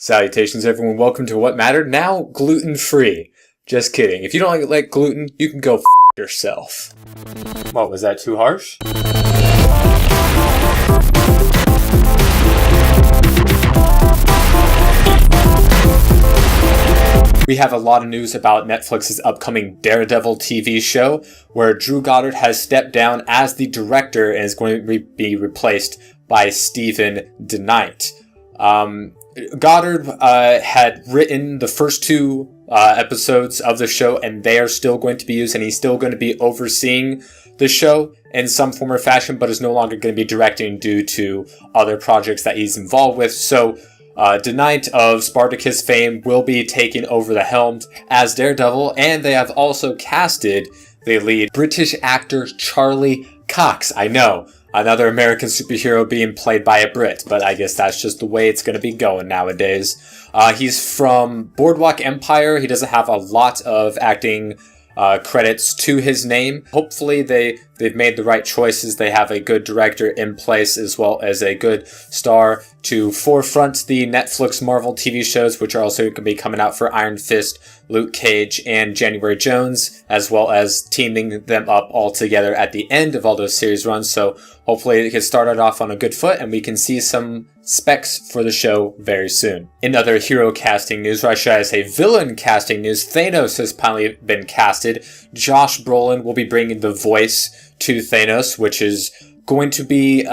Salutations everyone, welcome to What Mattered, now gluten-free. Just kidding. If you don't like gluten, you can go f*** yourself. What, was that too harsh? We have a lot of news about Netflix's upcoming Daredevil TV show, where Drew Goddard has stepped down as the director and is going to be replaced by Stephen DeKnight. Goddard had written the first two episodes of the show, and they are still going to be used, and he's still going to be overseeing the show in some form or fashion, but is no longer going to be directing due to other projects that he's involved with. So DeKnight of Spartacus fame will be taking over the helm as Daredevil, and they have also casted the lead British actor Charlie Cox. I know, another American superhero being played by a Brit, but I guess that's just the way it's going to be going nowadays. He's from Boardwalk Empire. He doesn't have a lot of acting credits to his name. Hopefully they've made the right choices. They have a good director in place as well as a good star to forefront the Netflix Marvel TV shows, which are also going to be coming out for Iron Fist, Luke Cage, and January Jones, as well as teaming them up all together at the end of all those series runs. So hopefully it gets started off on a good foot and we can see some specs for the show very soon. In other hero casting news, or should I say villain casting news, Thanos has finally been casted. Josh Brolin will be bringing the voice to Thanos, which is going to be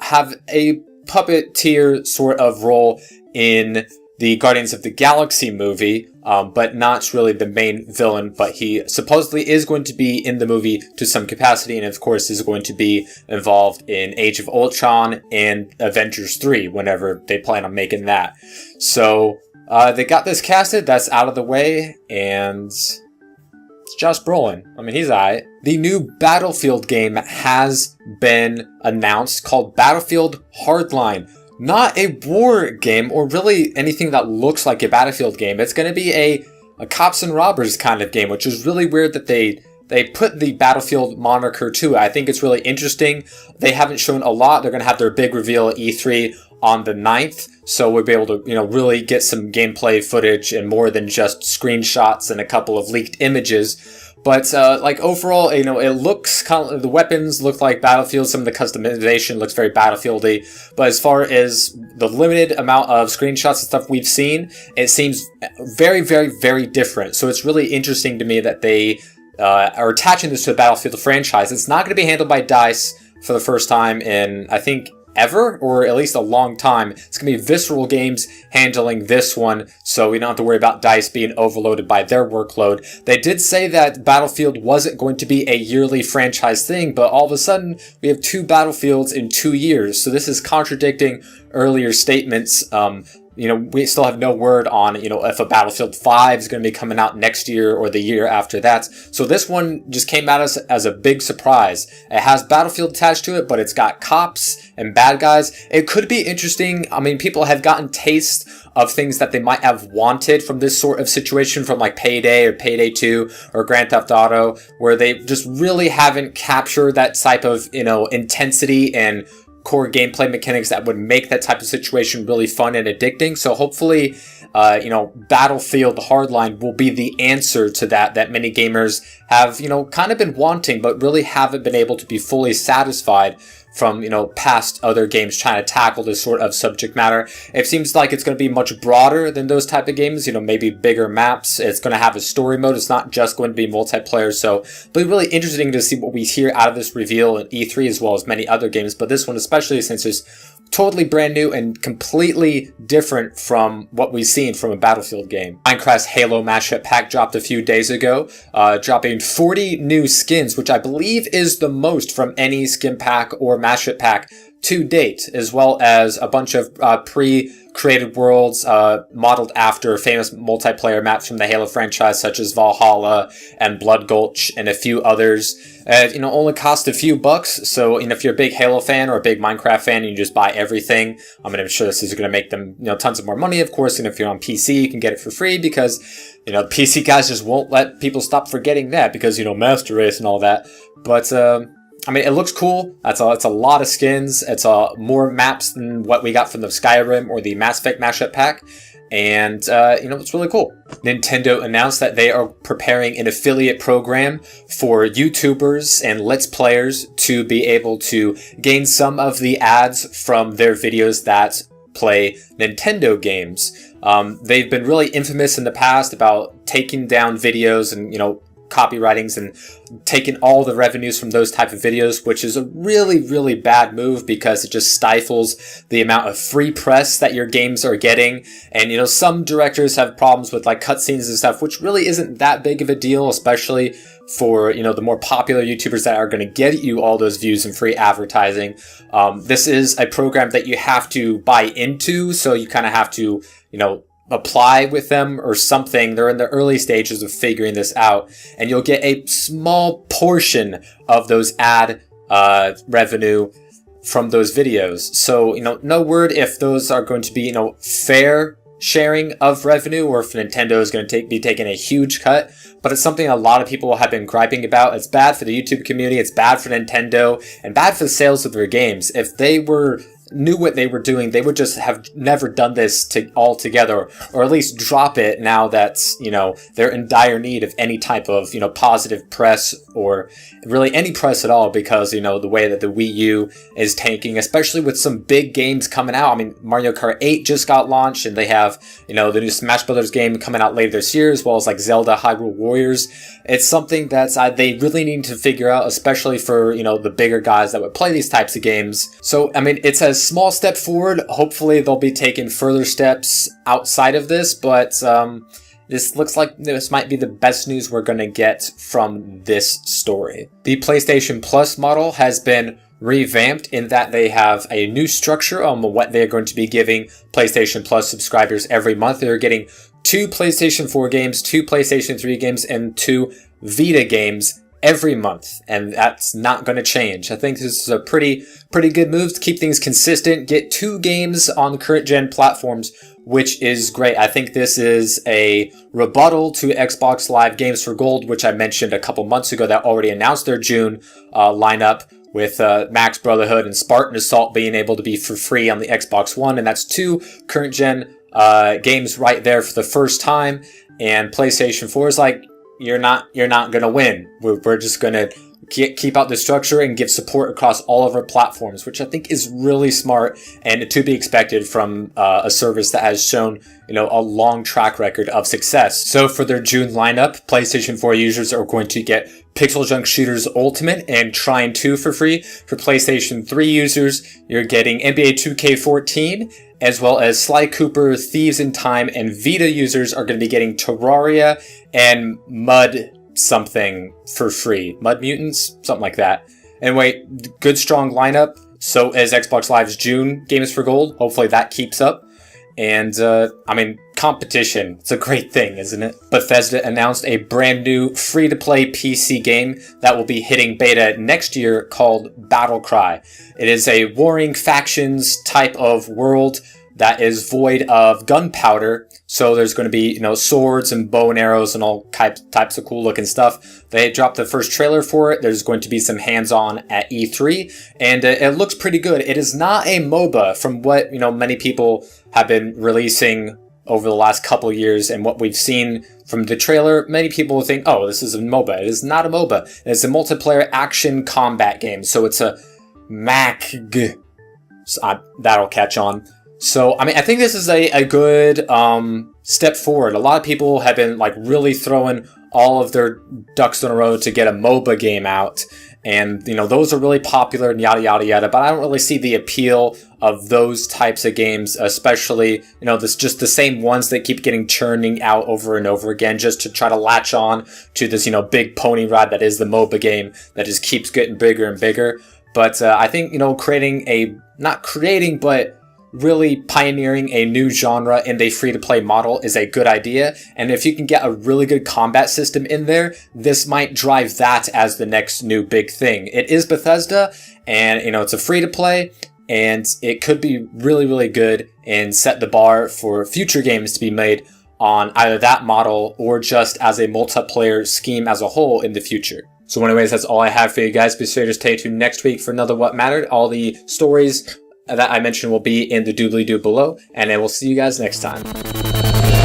have a puppeteer sort of role in the Guardians of the Galaxy movie, but not really the main villain, but he supposedly is going to be in the movie to some capacity, and of course is going to be involved in Age of Ultron and Avengers 3, whenever they plan on making that. So, they got this casted, that's out of the way, and it's Josh Brolin. I mean, he's alright. The new Battlefield game has been announced, called Battlefield Hardline. Not a war game, or really anything that looks like a Battlefield game. It's going to be a cops and robbers kind of game, which is really weird that they put the Battlefield moniker to it. I think it's really interesting. They haven't shown a lot. They're going to have their big reveal at E3 on the 9th, so we'll be able to, really get some gameplay footage and more than just screenshots and a couple of leaked images. But, overall, it looks the weapons look like Battlefield. Some of the customization looks very Battlefield-y. But as far as the limited amount of screenshots and stuff we've seen, it seems very, very, very different. So it's really interesting to me that they are attaching this to the Battlefield franchise. It's not going to be handled by DICE for the first time in, I think, ever, or at least a long time. It's going to be Visceral Games handling this one, so we don't have to worry about DICE being overloaded by their workload. They did say that Battlefield wasn't going to be a yearly franchise thing, but all of a sudden, we have 2 Battlefields in 2 years, so this is contradicting earlier statements. We still have no word on, if a Battlefield 5 is going to be coming out next year or the year after that. So this one just came at us as a big surprise. It has Battlefield attached to it, but it's got cops and bad guys. It could be interesting. I mean, people have gotten taste of things that they might have wanted from this sort of situation, from like Payday or Payday 2 or Grand Theft Auto, where they just really haven't captured that type of, intensity and core gameplay mechanics that would make that type of situation really fun and addicting. So hopefully, Battlefield Hardline will be the answer to that many gamers have, kind of been wanting, but really haven't been able to be fully satisfied from, past other games trying to tackle this sort of subject matter. It seems like it's going to be much broader than those type of games, maybe bigger maps. It's going to have a story mode. It's not just going to be multiplayer. So it'll be really interesting to see what we hear out of this reveal in E3 as well as many other games. But this one especially, since it's totally brand new and completely different from what we've seen from a Battlefield game. Minecraft's Halo mashup pack dropped a few days ago, dropping 40 new skins, which I believe is the most from any skin pack or mashup pack to date, as well as a bunch of pre-created worlds modeled after famous multiplayer maps from the Halo franchise, such as Valhalla and Blood Gulch and a few others. Only cost a few bucks, so if you're a big Halo fan or a big Minecraft fan, you just buy everything. I'm sure this is going to make them tons of more money, of course, and if you're on PC, you can get it for free because the PC guys just won't let people stop forgetting that because Master Race and all that. But it looks cool. It's a lot of skins. It's more maps than what we got from the Skyrim or the Mass Effect mashup pack. And, it's really cool. Nintendo announced that they are preparing an affiliate program for YouTubers and Let's Players to be able to gain some of the ads from their videos that play Nintendo games. They've been really infamous in the past about taking down videos and, copywritings and taking all the revenues from those type of videos, which is a really, really bad move because it just stifles the amount of free press that your games are getting. And, some directors have problems with like cutscenes and stuff, which really isn't that big of a deal, especially for, the more popular YouTubers that are going to get you all those views and free advertising. This is a program that you have to buy into, so you kind of have to, apply with them or something. They're in the early stages of figuring this out, and you'll get a small portion of those ad revenue from those videos. So, no word if those are going to be, fair sharing of revenue, or if Nintendo is going to be taking a huge cut. But it's something a lot of people have been griping about. It's bad for the YouTube community, it's bad for Nintendo, and bad for the sales of their games. If they knew what they were doing, they would just have never done this all together, or at least drop it now that, they're in dire need of any type of, positive press, or really any press at all, because, the way that the Wii U is tanking, especially with some big games coming out. I mean, Mario Kart 8 just got launched, and they have, the new Smash Brothers game coming out later this year, as well as like Zelda Hyrule Warriors. It's something that they really need to figure out, especially for, the bigger guys that would play these types of games. So, I mean, it's a small step forward. Hopefully they'll be taking further steps outside of this, but this looks like this might be the best news we're going to get from this story. The PlayStation Plus model has been revamped in that they have a new structure on what they're going to be giving PlayStation Plus subscribers every month. They're getting 2 PlayStation 4 games, 2 PlayStation 3 games, and 2 Vita games every month, and that's not going to change. I think this is a pretty good move to keep things consistent, get 2 games on current gen platforms, which is great. I think this is a rebuttal to Xbox Live Games for Gold, which I mentioned a couple months ago, that already announced their June lineup, with Max Brotherhood and Spartan Assault being able to be for free on the Xbox One, and that's 2 current gen games right there for the first time. And PlayStation 4 is like, you're not gonna win. We're just gonna keep out the structure and give support across all of our platforms, which I think is really smart and to be expected from a service that has shown, a long track record of success. So for their June lineup, PlayStation 4 users are going to get Pixel Junk Shooters Ultimate and Trine 2 for free. For PlayStation 3 users, you're getting NBA 2K14, as well as Sly Cooper, Thieves in Time, and Vita users are going to be getting Terraria and Mud something for free. Mud Mutants? Something like that. Anyway, good strong lineup. So as Xbox Live's June Games for Gold. Hopefully that keeps up. And, competition. It's a great thing, isn't it? Bethesda announced a brand new free-to-play PC game that will be hitting beta next year called Battlecry. It is a warring factions type of world that is void of gunpowder. So there's going to be, swords and bow and arrows and all types of cool looking stuff. They dropped the first trailer for it. There's going to be some hands-on at E3, and it looks pretty good. It is not a MOBA from what, many people have been releasing over the last couple of years, and what we've seen from the trailer. Many people think, oh, this is a MOBA. It is not a MOBA. It's a multiplayer action combat game. So it's a MACG. So that'll catch on. So, I think this is a good step forward. A lot of people have been really throwing all of their ducks in a row to get a MOBA game out. And, those are really popular and yada, yada, yada. But I don't really see the appeal of those types of games, especially, this just the same ones that keep getting churning out over and over again just to try to latch on to this, big pony ride that is the MOBA game that just keeps getting bigger and bigger. But I think, really pioneering a new genre in the free-to-play model is a good idea. And if you can get a really good combat system in there, this might drive that as the next new big thing. It is Bethesda, and, it's a free-to-play, and it could be really, really good and set the bar for future games to be made on either that model or just as a multiplayer scheme as a whole in the future. So anyways, that's all I have for you guys. Be sure to stay tuned next week for another What Mattered. All the stories that I mentioned will be in the doobly-doo below, and I will see you guys next time.